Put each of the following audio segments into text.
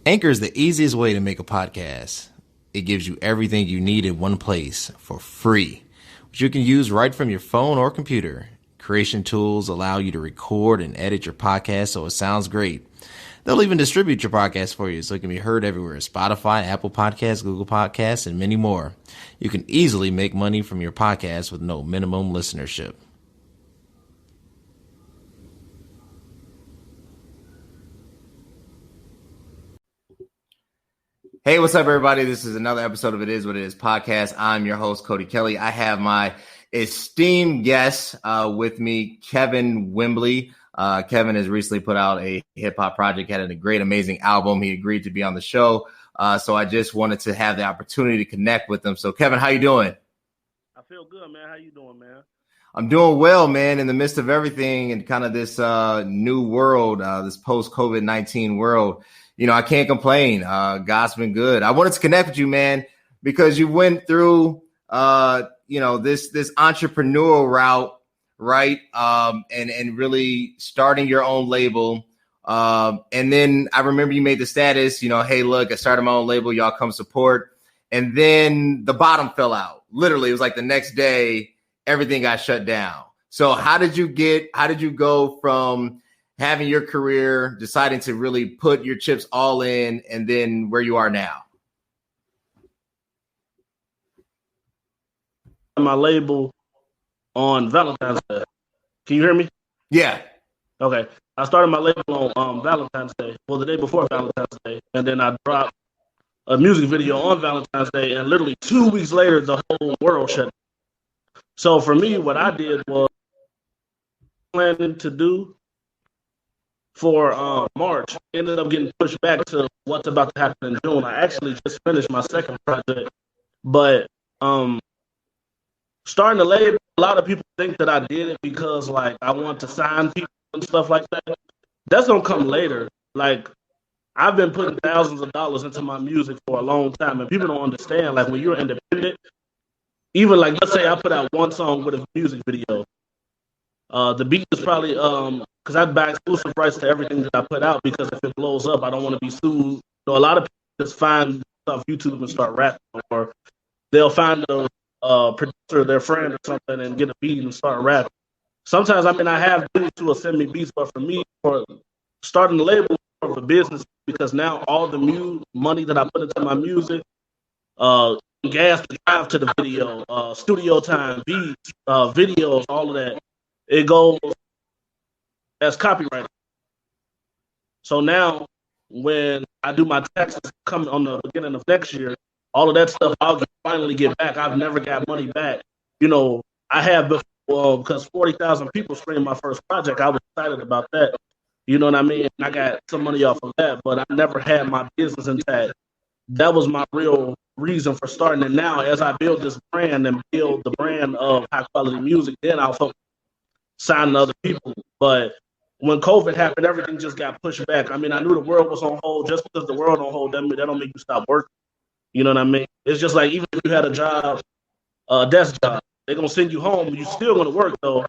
Anchor is the easiest way to make a podcast. It gives you everything you need in one place for free, which you can use right from your phone or computer. Creation tools allow you to record and edit your podcast so it sounds great. They'll even distribute your podcast for you so it can be heard everywhere: Spotify, Apple Podcasts, Google Podcasts, and many more. You can easily make money from your podcast with no minimum listenership. Hey, what's up, everybody? This is another episode of It Is What It Is podcast. I'm your host, Cody Kelly. I have my esteemed guest with me, Kevin Wimbley. Kevin has recently put out a hip-hop project, had a great, amazing album. He agreed to be on the show. So I just wanted to have the opportunity to connect with him. So, Kevin, how you doing? I feel good, man. How you doing, man? I'm doing well, man, in the midst of everything and kind of this new world, this post-COVID-19 world. You know, I can't complain. God's been good. I wanted to connect with you, man, because you went through, this entrepreneurial route, right? And really starting your own label. And then I remember you made the status, hey, look, I started my own label. Y'all come support. And then the bottom fell out. Literally, it was like the next day, everything got shut down. So how did you go from having your career, deciding to really put your chips all in, and then where you are now? My label on Valentine's Day. Can you hear me? Yeah. Okay. I started my label on Valentine's Day. Well, the day before Valentine's Day. And then I dropped a music video on Valentine's Day. And literally 2 weeks later, the whole world shut down. So for me, what I did was planning to do for March ended up getting pushed back to what's about to happen in June. I actually just finished my second project, but starting the label, a lot of people think that I did it because like I want to sign people and stuff like that. That's gonna come later. Like I've been putting thousands of dollars into my music for a long time, and people don't understand. Like when you're independent, even like let's say I put out one song with a music video. The beat is probably because I buy exclusive rights to everything that I put out, because if it blows up, I don't want to be sued. So a lot of people just find stuff YouTube and start rapping, or they'll find a producer, their friend or something, and get a beat and start rapping. Sometimes I have dudes who will send me beats, but for me, for starting the label for business, because now all the money that I put into my music, gas to drive to the video, studio time, beats, videos, all of that, it goes as copyright. So now when I do my taxes coming on the beginning of next year, all of that stuff I'll finally get back. I've never got money back. I have before, because 40,000 people streamed my first project. I was excited about that. You know what I mean? I got some money off of that, but I never had my business intact. That was my real reason for starting it. Now, as I build this brand and build the brand of high quality music, then I'll focus signing other people. But when COVID happened, everything just got pushed back. I mean, I knew the world was on hold. Just because the world on hold, that don't make you stop working. You know what I mean? It's just like even if you had a job, a desk job, they're going to send you home. You're still going to work, though.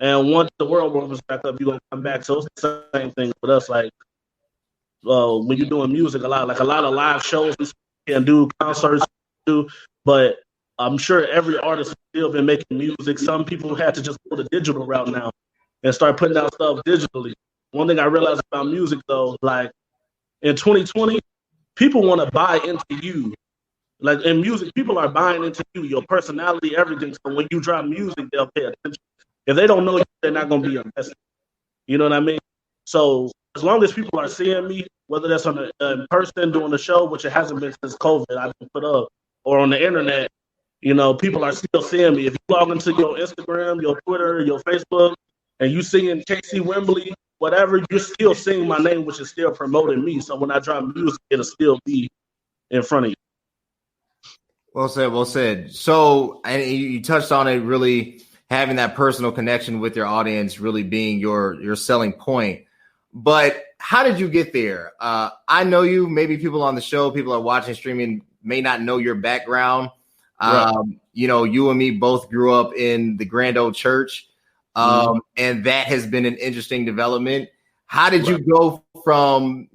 And once the world opens back up, you're going to come back. So it's the same thing with us. Like when you're doing music, a lot of live shows we can do, concerts do, but I'm sure every artist has still been making music. Some people had to just go the digital route now and start putting out stuff digitally. One thing I realized about music, though, like in 2020, people want to buy into you. Like in music, people are buying into you, your personality, everything. So when you drop music, they'll pay attention. If they don't know you, they're not going to be invested. You know what I mean? So as long as people are seeing me, whether that's on in person doing the show, which it hasn't been since COVID, I've been put up, or on the internet, people are still seeing me. If you log into your Instagram, your Twitter, your Facebook, and you seeing KC Wimbley, whatever, you're still seeing my name, which is still promoting me. So when I drop music, it'll still be in front of you. Well said, well said. So, and you touched on it, really having that personal connection with your audience really being your selling point. But how did you get there? I know you, maybe people on the show, people are watching, streaming, may not know your background. Right. You and me both grew up in the Grand Old Church, and that has been an interesting development. How did you go from,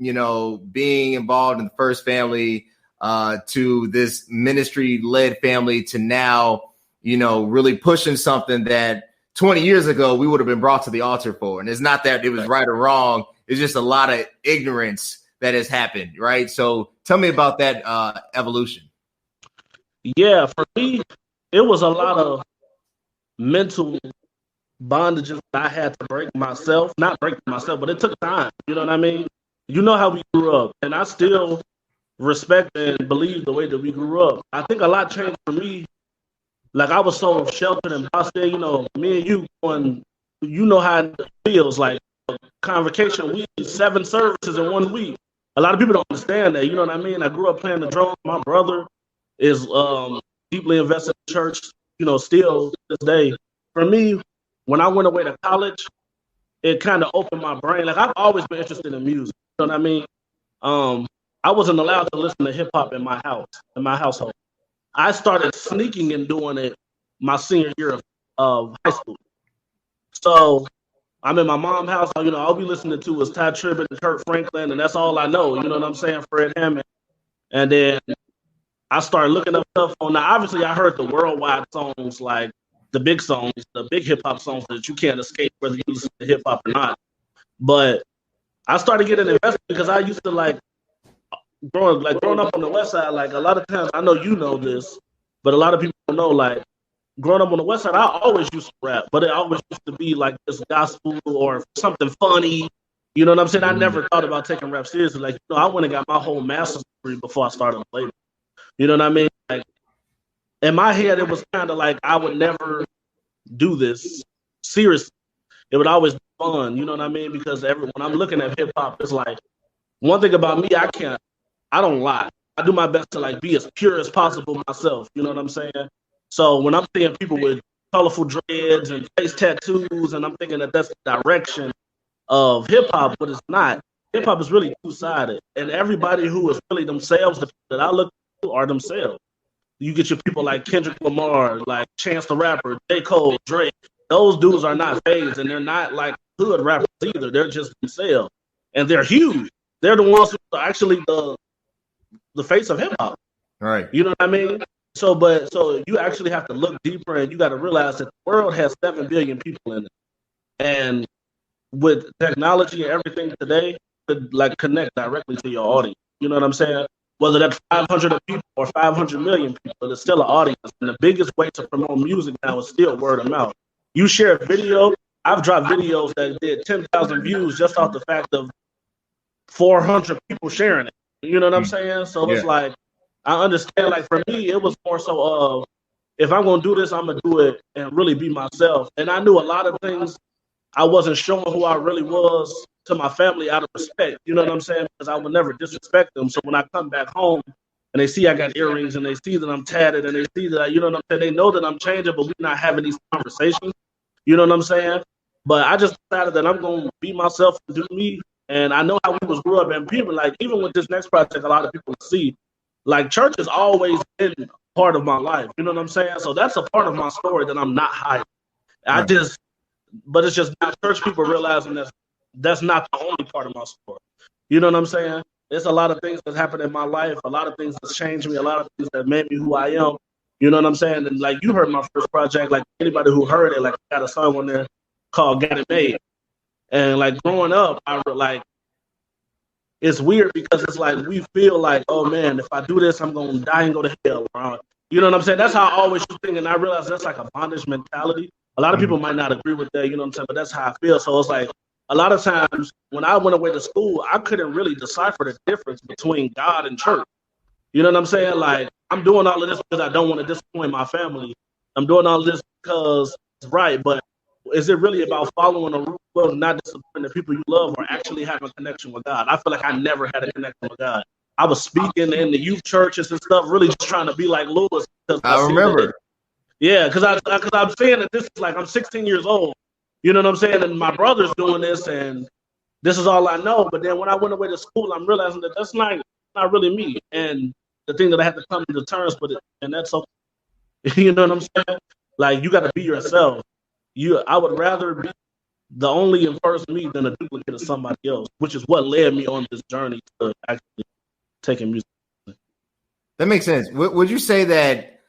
being involved in the first family to this ministry-led family to now, really pushing something that 20 years ago we would have been brought to the altar for? And it's not that it was right or wrong. It's just a lot of ignorance that has happened, right? So tell me about that evolution. Yeah, for me, it was a lot of mental bondages that I had to break myself. Not break myself, but it took time. You know what I mean? You know how we grew up, and I still respect and believe the way that we grew up. I think a lot changed for me. Like, I was so sheltered and bossed in, me and you going, how it feels like convocation week, 7 services in 1 week. A lot of people don't understand that, you know what I mean? I grew up playing the drums. My brother is deeply invested in church, still to this day. For me, when I went away to college, it kind of opened my brain. Like, I've always been interested in music, you know what I mean? I wasn't allowed to listen to hip hop in my household. I started sneaking and doing it my senior year of high school. So I'm in my mom's house. All we listening to is Ty Tribbett and Kurt Franklin, and that's all I know. You know what I'm saying? Fred Hammond. And then I started looking up stuff on. Now, obviously, I heard the worldwide songs, like the big songs, the big hip hop songs that you can't escape whether you listen to hip hop or not. But I started getting invested because I used to growing up on the West Side. Like, a lot of times, I know you know this, but a lot of people don't know. Like, growing up on the West Side, I always used to rap, but it always used to be like this gospel or something funny. You know what I'm saying? I never thought about taking rap seriously. Like, I went and got my whole master's degree before I started a label. You know what I mean? Like, in my head, it was kind of like I would never do this seriously. It would always be fun. You know what I mean? Because when I'm looking at hip hop, it's like, one thing about me, I don't lie. I do my best to be as pure as possible myself. You know what I'm saying? So when I'm seeing people with colorful dreads and face tattoos, and I'm thinking that that's the direction of hip hop, but it's not. Hip hop is really two-sided, and everybody who is really themselves, the people that I look to are themselves. You get your people like Kendrick Lamar, like Chance the Rapper, J. Cole, Drake. Those dudes are not phased, and they're not like hood rappers either. They're just themselves, and they're huge. They're the ones who are actually the face of hip hop. Right. You know what I mean? So you actually have to look deeper, and you got to realize that the world has 7 billion people in it. And with technology and everything today, could connect directly to your audience. You know what I'm saying? Whether that's 500 people or 500 million people, it's still an audience. And the biggest way to promote music now is still word of mouth. You share a video. I've dropped videos that did 10,000 views just off the fact of 400 people sharing it. You know what I'm saying? So it's like, I understand, for me, it was more so of, if I'm going to do this, I'm going to do it and really be myself. And I knew a lot of things I wasn't showing who I really was to my family out of respect. You know what I'm saying? Because I would never disrespect them. So when I come back home and they see I got earrings and they see that I'm tatted and they see that, you know what I'm saying? They know that I'm changing, but we're not having these conversations. You know what I'm saying? But I just decided that I'm going to be myself and do me. And I know how we grew up, and people even with this next project, a lot of people see, church has always been part of my life. You know what I'm saying? So that's a part of my story that I'm not hiding. But it's just not church people realizing that's not the only part of my story. You know what I'm saying? There's a lot of things that happened in my life, a lot of things that changed me, a lot of things that made me who I am. You know what I'm saying? And you heard my first project, anybody who heard it, I got a song on there called Got It Made. And growing up, it's weird because it's we feel oh man, if I do this, I'm gonna die and go to hell. You know what I'm saying? That's how I always think, and I realize that's a bondage mentality. A lot of people might not agree with that, you know what I'm saying? But that's how I feel. So it's a lot of times when I went away to school, I couldn't really decipher the difference between God and church. You know what I'm saying? I'm doing all of this because I don't want to disappoint my family. I'm doing all of this because it's right, but is it really about following a rule of not disappointing the people you love or actually having a connection with God? I feel like I never had a connection with God. I was speaking in the youth churches and stuff, really just trying to be like Lewis. I remember. Because I'm saying that this is I'm 16 years old. You know what I'm saying? And my brother's doing this, and this is all I know. But then when I went away to school, I'm realizing that that's not really me. And the thing that I have to come to terms with it, and that's okay. You know what I'm saying? You got to be yourself. I would rather be the only and first me than a duplicate of somebody else, which is what led me on this journey to actually taking music. That makes sense. Would you say that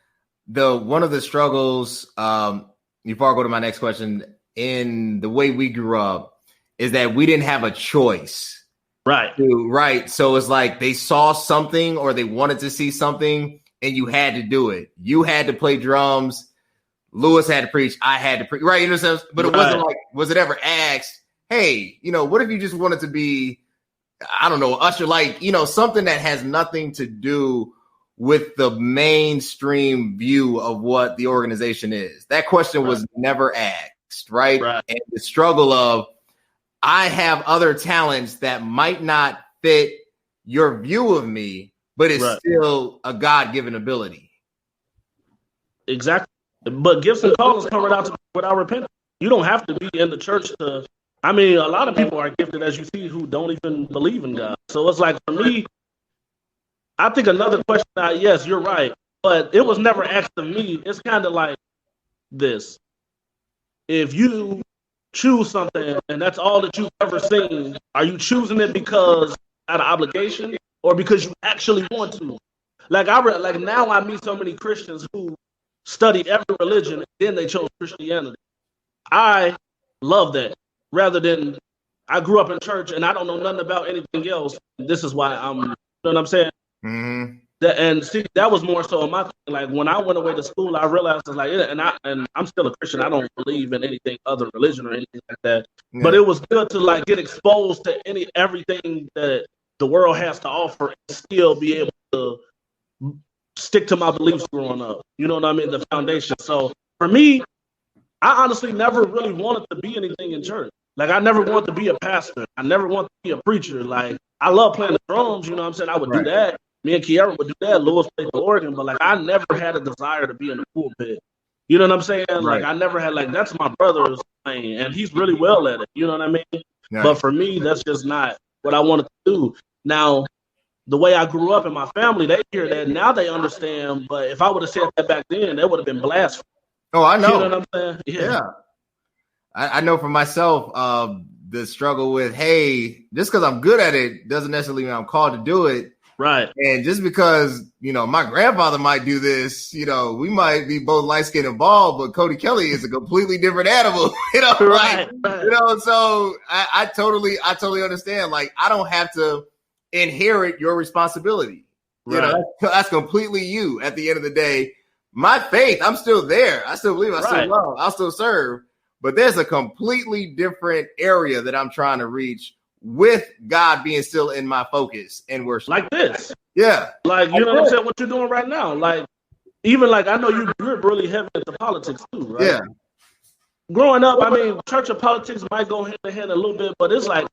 one of the struggles, before I go to my next question, in the way we grew up, is that we didn't have a choice? Right. Right. So it's like they saw something or they wanted to see something and you had to do it. You had to play drums. Lewis had to preach. I had to preach. Right. You know what I'm saying? But it wasn't like, was it ever asked, hey, what if you just wanted to be, I don't know, usher, like, something that has nothing to do with the mainstream view of what the organization is? That question was never asked. Right. And the struggle of, I have other talents that might not fit your view of me, but it's still a God-given ability. Exactly. But gifts and callings come without repentance. You don't have to be in the church to. I mean, a lot of people are gifted, as you see, who don't even believe in God. So it's like, for me, I think another question, yes, you're right, but it was never asked of me. It's kind of like this. If you choose something and that's all that you've ever seen, are you choosing it because out of obligation or because you actually want to? Like now I meet so many Christians who studied every religion and then they chose Christianity. I love that, rather than I grew up in church and I don't know nothing about anything else. This is why you know what I'm saying? Mm-hmm. And see, that was more so my thing. Like when I went away to school, I realized it's like, and I'm still a Christian. I don't believe in anything other than religion or anything like that. Yeah. But it was good to like get exposed to everything that the world has to offer and still be able to stick to my beliefs growing up. You know what I mean? The foundation. So for me, I honestly never really wanted to be anything in church. Like I never wanted to be a pastor. I never wanted to be a preacher. Like I love playing the drums. You know what I'm saying? I would do that. Me and Kiara would do that. Lewis played the organ, but like I never had a desire to be in the pulpit. You know what I'm saying? Like I never had that's my brother's thing, and he's really well at it. You know what I mean? Right. But for me, that's just not what I wanted to do. Now, the way I grew up in my family, they hear that now, they understand. But if I would have said that back then, that would have been blasphemy. Oh, I know. You know what I'm saying? Yeah. I know for myself, the struggle with, hey, just because I'm good at it doesn't necessarily mean I'm called to do it. Right. And just because, my grandfather might do this, we might be both light-skinned and bald, but Cody Kelly is a completely different animal, Right. So I totally understand. Like, I don't have to inherit your responsibility. Right. That's completely you at the end of the day. My faith, I'm still there. I still believe, I still love, I'll still serve, but there's a completely different area that I'm trying to reach, with God being still in my focus and worship. Like this. Yeah. Like, you know what I'm saying? What you're doing right now. Like, even like, I know you're really heavy into politics too, right? Yeah. Growing up, I mean, church and politics might go hand in hand a little bit, but it's like,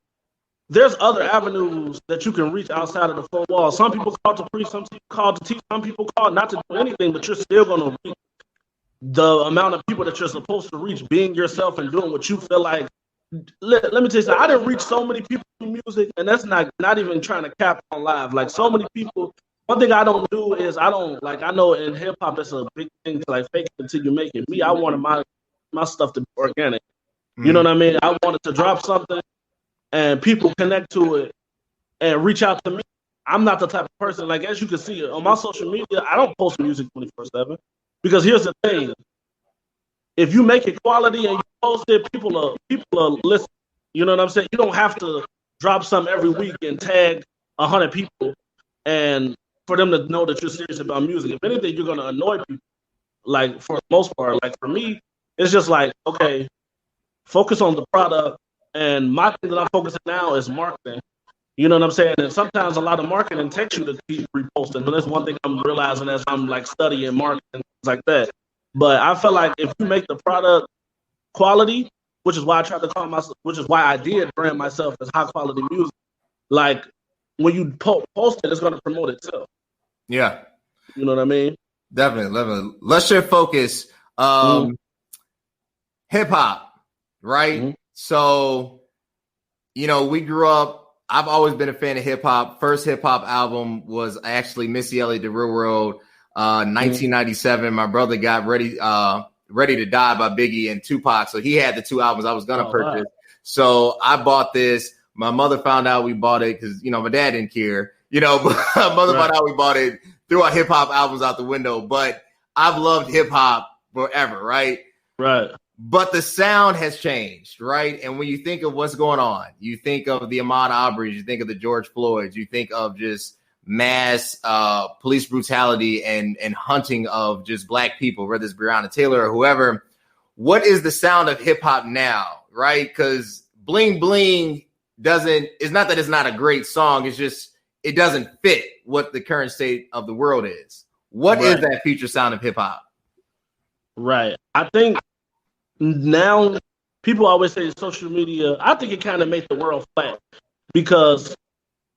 there's other avenues that you can reach outside of the four walls. Some people call to preach, some people call to teach, some people call not to do anything, but you're still going to reach the amount of people that you're supposed to reach, being yourself and doing what you feel like. Let me tell you something. I didn't reach so many people through music, and that's not even trying to cap on live. Like, so many people, one thing I don't do is I know in hip hop that's a big thing to like fake it until you make it. Me, I wanted my stuff to be organic. You know what I mean? I wanted to drop something and people connect to it and reach out to me. I'm not the type of person, like, as you can see on my social media, I don't post music 24/7, because here's the thing. If you make it quality and you post it, people are listening. You know what I'm saying? You don't have to drop something every week and tag 100 people and for them to know that you're serious about music. If anything, you're going to annoy people, like, for the most part. Like, for me, it's just like, okay, focus on the product. And my thing that I'm focusing now is marketing. You know what I'm saying? And sometimes a lot of marketing takes you to keep reposting. And that's one thing I'm realizing as I'm like studying marketing, things like that. But I feel like if you make the product quality, which is why I tried to call myself, which is why I did brand myself as high quality music. Like, when you post it, it's going to promote itself. Yeah. You know what I mean? Definitely. Let's shift focus. Hip hop, right? Mm-hmm. So, we grew up, I've always been a fan of hip hop. First hip hop album was actually Missy Elliott, The Real World, 1997. My brother got Ready to Die by Biggie and Tupac. So he had the two albums I was going to purchase. Wow. So I bought this. My mother found out we bought it because, my dad didn't care, but my mother found out we bought it, threw our hip hop albums out the window. But I've loved hip hop forever, right? Right. But the sound has changed, right? And when you think of what's going on, you think of the Ahmaud Arbery's, you think of the George Floyds, you think of just mass police brutality and hunting of just black people, whether it's Breonna Taylor or whoever. What is the sound of hip hop now, right? Because Bling Bling it's not that it's not a great song. It's just, it doesn't fit what the current state of the world is. What is that future sound of hip hop? Right. I think now people always say social media, I think it kind of made the world flat because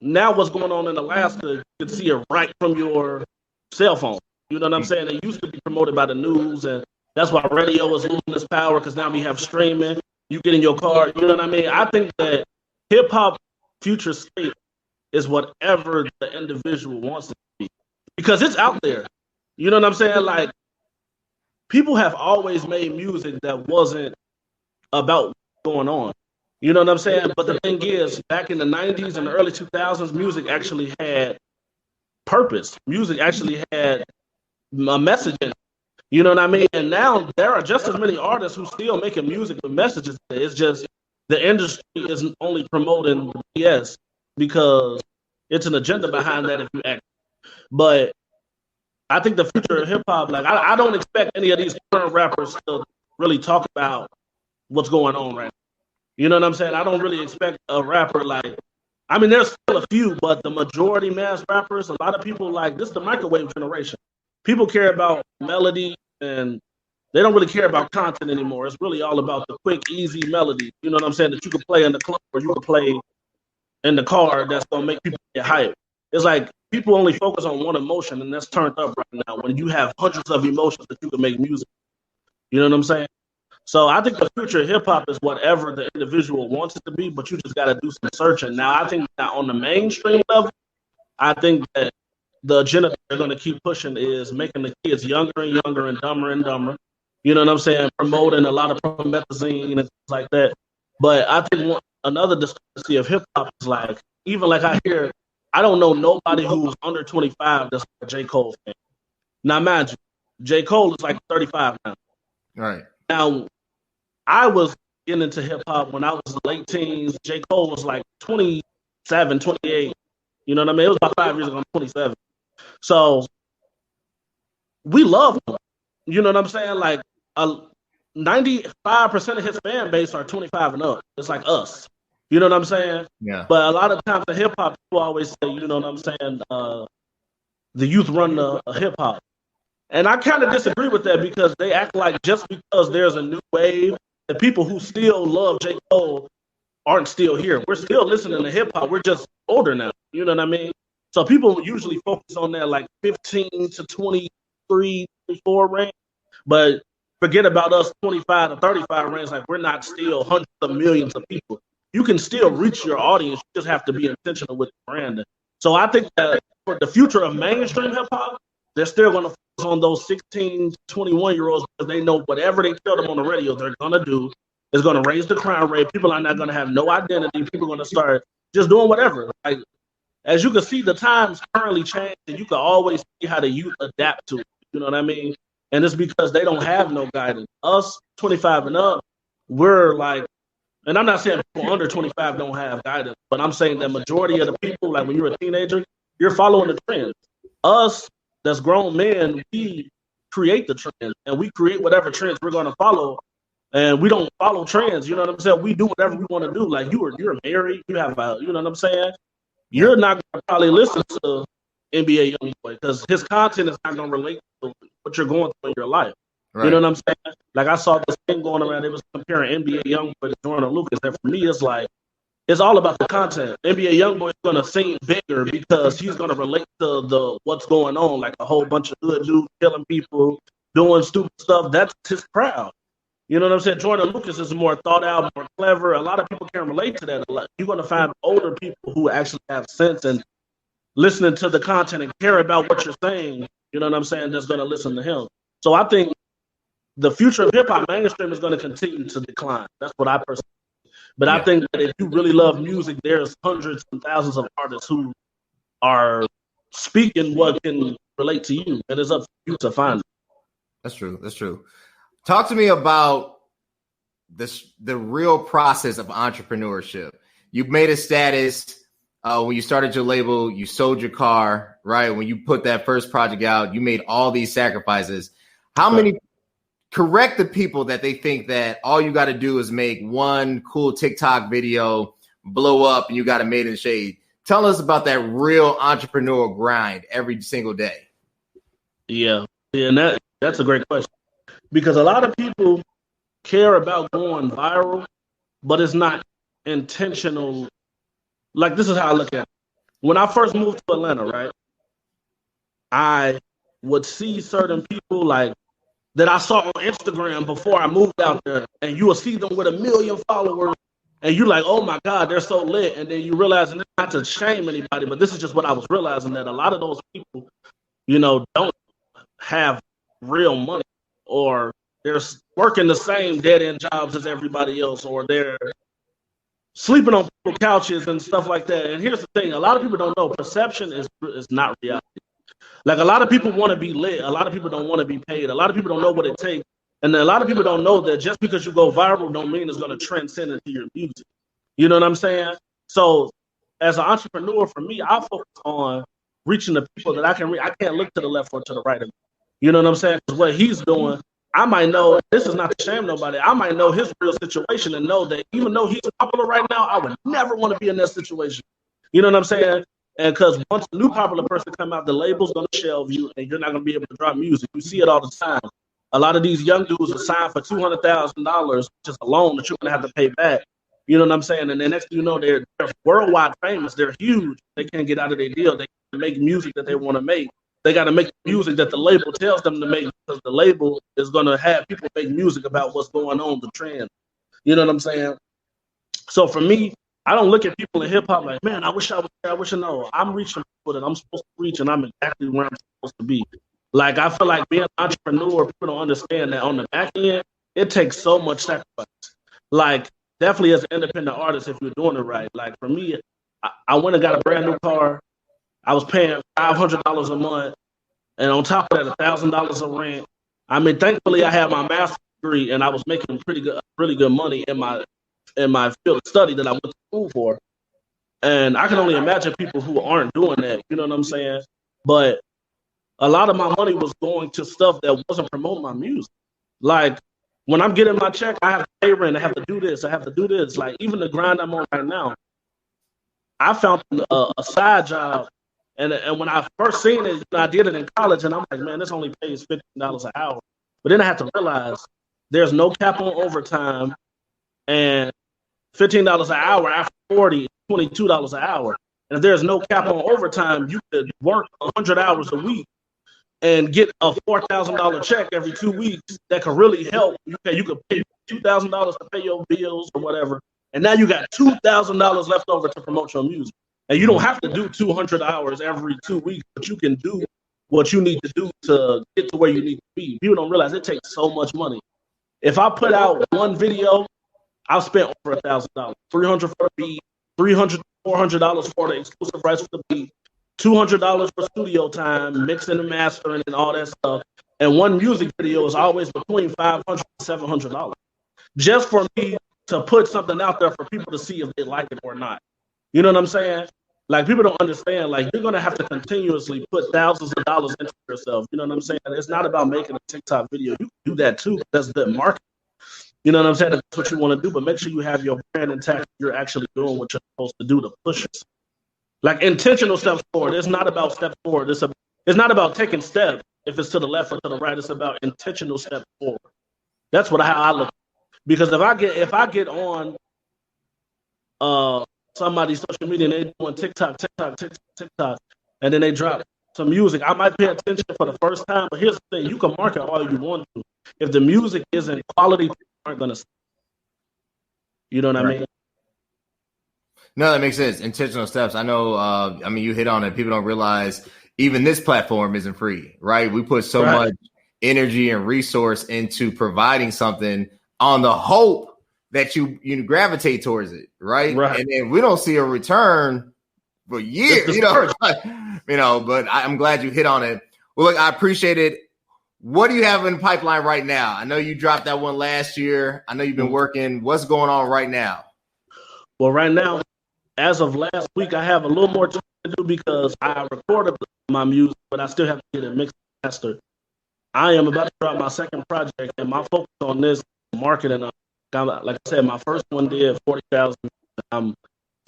now what's going on in Alaska, you can see it right from your cell phone. You know what I'm saying? It used to be promoted by the news, and that's why radio is losing its power because now we have streaming. You get in your car. You know what I mean? I think that hip hop future state is whatever the individual wants it to be because it's out there. You know what I'm saying? Like, people have always made music that wasn't about what's going on. You know what I'm saying? But the thing is, back in the 90s and the early 2000s, music actually had purpose. Music actually had a message in it. You know what I mean? And now there are just as many artists who still making music with messages. It's just the industry is only promoting BS because it's an agenda behind that if you act. But I think the future of hip hop, like I don't expect any of these current rappers to really talk about what's going on right now. You know what I'm saying? I don't really expect a rapper there's still a few, but the majority mass rappers, a lot of people this is the microwave generation. People care about melody and they don't really care about content anymore. It's really all about the quick, easy melody. You know what I'm saying? That you can play in the club or you can play in the car that's going to make people get hyped. It's like people only focus on one emotion, and that's turned up right now when you have hundreds of emotions that you can make music. You know what I'm saying? So I think the future of hip-hop is whatever the individual wants it to be, but you just got to do some searching. Now, I think that on the mainstream level, I think that the agenda they're going to keep pushing is making the kids younger and younger and dumber and dumber. You know what I'm saying? Promoting a lot of promethazine and things like that. But I think another discrepancy of hip-hop is I don't know nobody who's under 25 that's a J. Cole fan. Now, mind you, J. Cole is 35 now. Right. Now, I was getting into hip-hop when I was late teens. J. Cole was 27, 28. You know what I mean? It was about 5 years ago. I'm 27. So, we love him. You know what I'm saying? 95% of his fan base are 25 and up. It's like us. You know what I'm saying? Yeah. But a lot of times the hip hop people always say, you know what I'm saying, the youth run the hip hop. And I kind of disagree with that because they act like just because there's a new wave, the people who still love J. Cole aren't still here. We're still listening to hip hop. We're just older now. You know what I mean? So people usually focus on that 15 to 23, 24 range. But forget about us 25 to 35 range. We're not still hundreds of millions of people. You can still reach your audience. You just have to be intentional with the branding. So I think that for the future of mainstream hip hop, they're still going to focus on those 16, 21-year-olds because they know whatever they tell them on the radio they're going to do is going to raise the crime rate. People are not going to have no identity. People are going to start just doing whatever. As you can see, the times currently change, and you can always see how the youth adapt to it. You know what I mean? And it's because they don't have no guidance. Us, 25 and up, we're and I'm not saying people under 25 don't have guidance, but I'm saying the majority of the people, when you're a teenager, you're following the trends. Us, that's grown men, we create the trends, and we create whatever trends we're going to follow, and we don't follow trends. You know what I'm saying? We do whatever we want to do. You're married, you have you know what I'm saying? You're not going to probably listen to NBA Youngboy because his content is not going to relate to what you're going through in your life. Right. You know what I'm saying? I saw this thing going around. It was comparing NBA Youngboy to Jordan Lucas. And for me, it's all about the content. NBA Youngboy is going to seem bigger because he's going to relate to what's going on, a whole bunch of good dudes killing people, doing stupid stuff. That's his crowd. You know what I'm saying? Jordan Lucas is more thought out, more clever. A lot of people can relate to that. You're going to find older people who actually have sense and listening to the content and care about what you're saying. You know what I'm saying? That's going to listen to him. So I think the future of hip hop mainstream is going to continue to decline. That's what I personally think. But I think that if you really love music, there's hundreds and thousands of artists who are speaking what can relate to you, and it's up to you to find it. That's true. That's true. Talk to me about the real process of entrepreneurship. You made a status when you started your label, you sold your car, right? When you put that first project out, you made all these sacrifices. How many correct the people that they think that all you got to do is make one cool TikTok video, blow up, and you got it made in the shade? Tell us about that real entrepreneurial grind every single day. Yeah, and that's a great question, because a lot of people care about going viral, but it's not intentional. Like, this is how I look at it. When I first moved to Atlanta, right, I would see certain people like that I saw on Instagram before I moved out there, and you will see them with 1 million followers, and you're like, oh my God, they're so lit. And then you realize, and it's not to shame anybody, but this is just what I was realizing, that a lot of those people, you know, don't have real money, or they're working the same dead-end jobs as everybody else, or they're sleeping on people's couches and stuff like that. And here's the thing, a lot of people don't know, perception is not reality. Like, a lot of people want to be lit. A lot of people don't want to be paid. A lot of people don't know what it takes. And a lot of people don't know that just because you go viral don't mean it's going to transcend into your music. You know what I'm saying? So as an entrepreneur, for me, I focus on reaching the people that I can reach. I can't look to the left or to the right of me. You know what I'm saying? Because what he's doing, I might know, this is not to shame nobody, I might know his real situation and know that even though he's popular right now, I would never want to be in that situation. You know what I'm saying? And because once a new popular person come out, the label's going to shelve you, and you're not going to be able to drop music. You see it all the time. A lot of these young dudes are signed for $200,000, which is a loan that you're going to have to pay back. You know what I'm saying? And then next thing you know, they're worldwide famous. They're huge. They can't get out of their deal. They can make music that they want to make. They got to make music that the label tells them to make, because the label is going to have people make music about what's going on, the trend. You know what I'm saying? So for me, I don't look at people in hip hop like, man, I wish I was there. I wish I know. I'm reaching people that I'm supposed to reach, and I'm exactly where I'm supposed to be. Like, I feel like being an entrepreneur, people don't understand that on the back end, it takes so much sacrifice. Like, definitely as an independent artist, if you're doing it right. Like, for me, I went and got a brand new car. I was paying $500 a month, and on top of that, $1,000 of rent. I mean, thankfully, I had my master's degree, and I was making really good money in my field of study that I went to school for. And I can only imagine people who aren't doing that. You know what I'm saying? But a lot of my money was going to stuff that wasn't promoting my music. Like, when I'm getting my check, I have to pay rent. I have to do this. I have to do this. Like, even the grind I'm on right now, I found a side job. And when I first seen it, I did it in college, and I'm like, man, this only pays $15 an hour. But then I had to realize there's no cap on overtime, and $15 an hour after 40, $22 an hour. And if there's no cap on overtime, you could work 100 hours a week and get a $4,000 check every 2 weeks that could really help. You could pay $2,000 to pay your bills or whatever, and now you got $2,000 left over to promote your music. And you don't have to do 200 hours every 2 weeks, but you can do what you need to do to get to where you need to be. People don't realize it takes so much money. If I put out one video, I've spent over $1,000. $300 for the beat, $300, $400 for the exclusive rights for the beat, $200 for studio time, mixing and mastering and all that stuff. And one music video is always between $500 and $700, just for me to put something out there for people to see if they like it or not. You know what I'm saying? Like, people don't understand, like, you're going to have to continuously put thousands of dollars into yourself. You know what I'm saying? It's not about making a TikTok video. You can do that too. That's the market. You know what I'm saying? That's what you want to do, but make sure you have your brand intact. You're actually doing what you're supposed to do to push it. Like, intentional steps forward. It's not about steps forward. It's not about taking steps if it's to the left or to the right. It's about intentional steps forward. That's how I look. Because if I get on somebody's social media and they doing TikTok, and then they drop some music, I might pay attention for the first time. But here's the thing: you can market all you want to. If the music isn't quality, people aren't gonna. You know what I mean? No, that makes sense. Intentional steps. I know. I mean, you hit on it. People don't realize even this platform isn't free, right? We put so much energy and resource into providing something on the hope that you gravitate towards it, right? Right. And then we don't see a return for years, but I'm glad you hit on it. Well, look, I appreciate it. What do you have in the pipeline right now? I know you dropped that one last year. I know you've been working. What's going on right now? Well, right now, as of last week, I have a little more to do because I recorded my music, but I still have to get it mixed and mastered. I am about to drop my second project, and my focus on this marketing. Like I said, my first one did 40,000.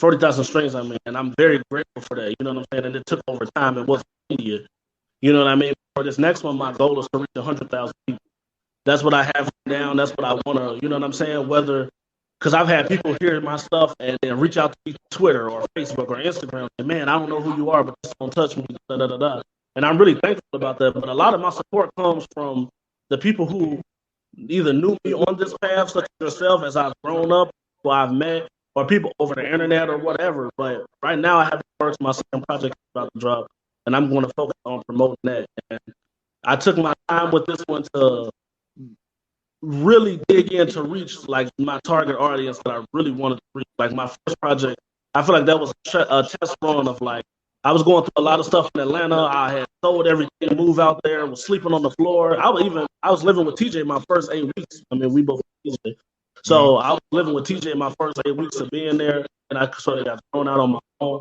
40,000 streams. And I'm very grateful for that. You know what I'm saying? And it took over time. It wasn't immediate. You know what I mean? For this next one, my goal is to reach 100,000 people. That's what I have down. That's what I want to. You know what I'm saying? Because I've had people hear my stuff and then reach out to me on Twitter or Facebook or Instagram and, man, I don't know who you are, but just don't touch me, da, da, da, da. And I'm really thankful about that. But a lot of my support comes from the people who either knew me on this path, such as yourself, as I've grown up, who I've met, or people over the internet or whatever. But right now I have first my second project about to drop, and I'm going to focus on promoting that. And I took my time with this one to really dig in to reach like my target audience that I really wanted to reach. Like my first project, I feel like that was a test run of like, I was going through a lot of stuff in Atlanta. I had sold everything, moved out there, was sleeping on the floor. I was living with TJ my first 8 weeks. We both TJ. So I was living with TJ my first 8 weeks of being there, and I sort of got thrown out on my own.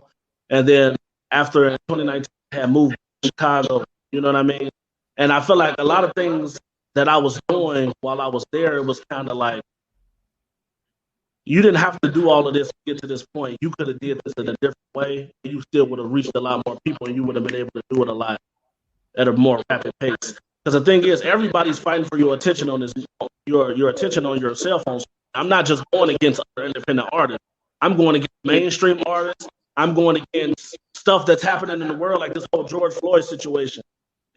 And then after in 2019, I had moved to Chicago, you know what I mean? And I feel like a lot of things that I was doing while I was there, it was kind of like, you didn't have to do all of this to get to this point. You could have did this in a different way, and you still would have reached a lot more people, and you would have been able to do it a lot at a more rapid pace. Because the thing is, everybody's fighting for your attention on your attention on your cell phones. I'm not just going against other independent artists. I'm going against mainstream artists. I'm going against stuff that's happening in the world, like this whole George Floyd situation.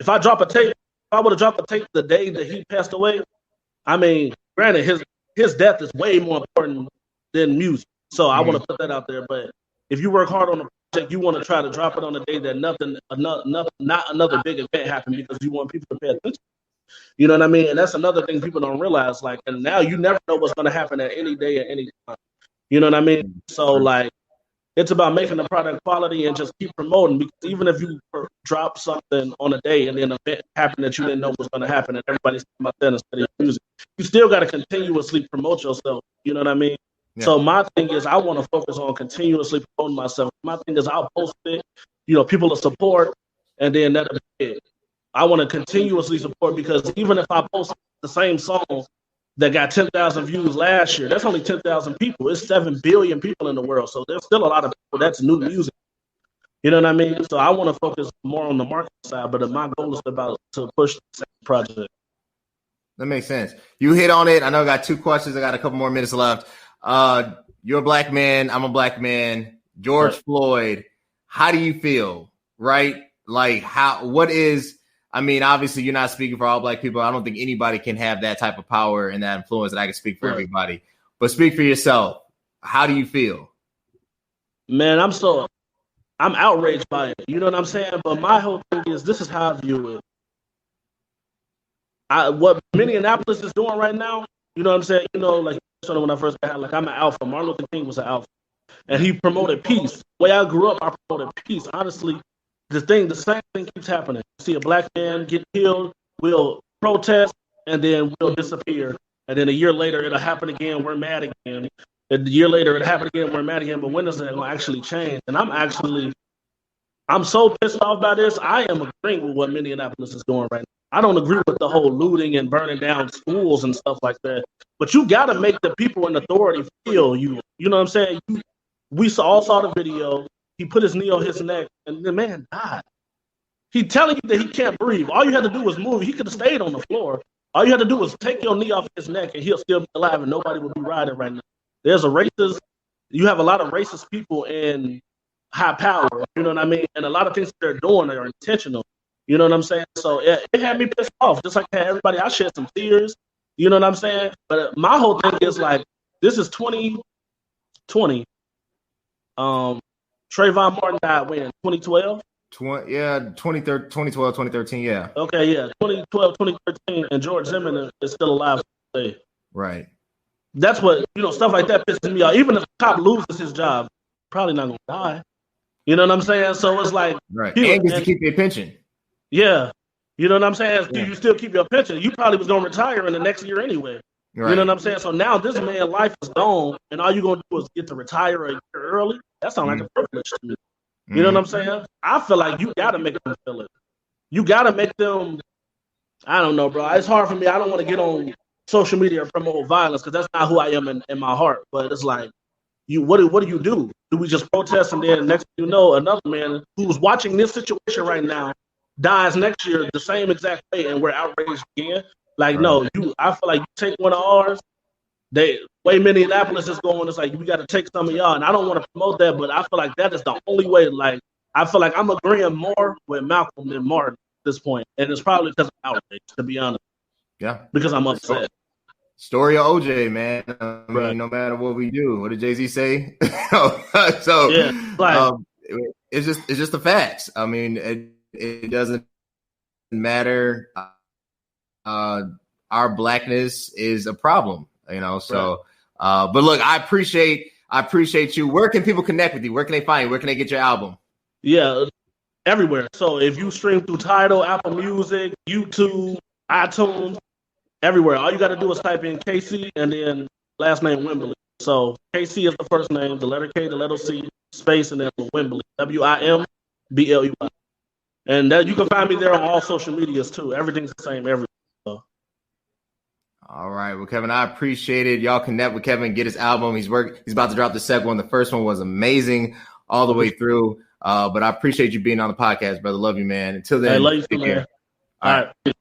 If I would have dropped a tape the day that he passed away, granted, his death is way more important than music. So I want to put that out there. But if you work hard on a project, you want to try to drop it on the day that not another big event happened, because you want people to pay attention. You know what I mean? And that's another thing people don't realize. Like, and now you never know what's going to happen at any day at any time. You know what I mean? So like, it's about making the product quality and just keep promoting, because even if you drop something on a day and then an event happened that you didn't know was going to happen and everybody's talking about that instead of music, you still got to continuously promote yourself. You know what I mean? Yeah. So my thing is, I want to focus on continuously promoting myself. My thing is, I'll post it, people will support, and then that'll be it. I want to continuously support, because even if I post the same song that got 10,000 views last year, that's only 10,000 people. It's 7 billion people in the world. So there's still a lot of people that's new music. You know what I mean? So I want to focus more on the marketing side, but my goal is to push the second project. That makes sense. You hit on it. I know I got 2 questions. I got a couple more minutes left. You're a black man. I'm a black man. George Floyd. How do you feel? Right? Like obviously you're not speaking for all black people. I don't think anybody can have that type of power and that influence that I can speak for everybody. But speak for yourself. How do you feel? Man, I'm outraged by it. You know what I'm saying? But my whole thing is, this is how I view it. What Minneapolis is doing right now, you know what I'm saying? Like when I first got, like, I'm an alpha. Martin Luther King was an alpha. And he promoted peace. The way I grew up, I promoted peace. Honestly, the same thing keeps happening. You see a black man get killed, we'll protest, and then we'll disappear. And then a year later, it'll happen again. We're mad again. And a year later, it'll happen again. We're mad again. But when is it going to actually change? And I'm so pissed off by this. I am agreeing with what Minneapolis is doing right now. I don't agree with the whole looting and burning down schools and stuff like that. But you got to make the people in authority feel you. You know what I'm saying? We all saw the video. He put his knee on his neck, and the man died. He telling you that he can't breathe. All you had to do was move. He could have stayed on the floor. All you had to do was take your knee off his neck, and he'll still be alive, and nobody would be riding right now. You have a lot of racist people in high power, you know what I mean? And a lot of things that they're doing are intentional. You know what I'm saying? So it had me pissed off. Just like everybody, I shed some tears. You know what I'm saying? But my whole thing is like, this is 2020. Trayvon Martin died when? 2012? 2012, 2013, yeah. Okay, yeah. 2012, 2013, and George Zimmerman is still alive today. Right. That's what, stuff like that pisses me off. Even if the cop loses his job, probably not gonna die. You know what I'm saying? So it's like, right. And gets to keep their pension. Yeah. You know what I'm saying? Yeah. You still keep your pension. You probably was gonna retire in the next year anyway. Right. You know what I'm saying? So now this man's life is gone, and all you're gonna do is get to retire a year early. That sounds like a privilege to me. You know what I'm saying? I feel like you gotta make them feel it. You gotta make them. I don't know, bro. It's hard for me. I don't want to get on social media and promote violence because that's not who I am in my heart. But it's like, what do you do? Do we just protest and then next thing you know, another man who's watching this situation right now dies next year the same exact way, and we're outraged again? Like, no, I feel like you take one of ours. The way Minneapolis is going, it's like we got to take some of y'all, and I don't want to promote that, but I feel like that is the only way. Like, I feel like I'm agreeing more with Malcolm than Martin at this point, and it's probably because of outrage, to be honest. Yeah, because I'm upset. Story of OJ, man. I mean, no matter what we do, what did Jay-Z say? So yeah, like, it's just the facts. I mean, it doesn't matter. Our blackness is a problem, So, but look, I appreciate you. Where can people connect with you? Where can they find you? Where can they get your album? Yeah, everywhere. So if you stream through Tidal, Apple Music, YouTube, iTunes, everywhere. All you got to do is type in KC and then last name Wimbley. So KC is the first name, the letter K, the letter C, space, and then Wimbley, Wimbley. And that you can find me there on all social medias too. Everything's the same everywhere. So. All right. Well, Kevin, I appreciate it. Y'all connect with Kevin, get his album. He's about to drop the second one. The first one was amazing all the way through. But I appreciate you being on the podcast, brother. Love you, man. Until then, I love you too, man. All right.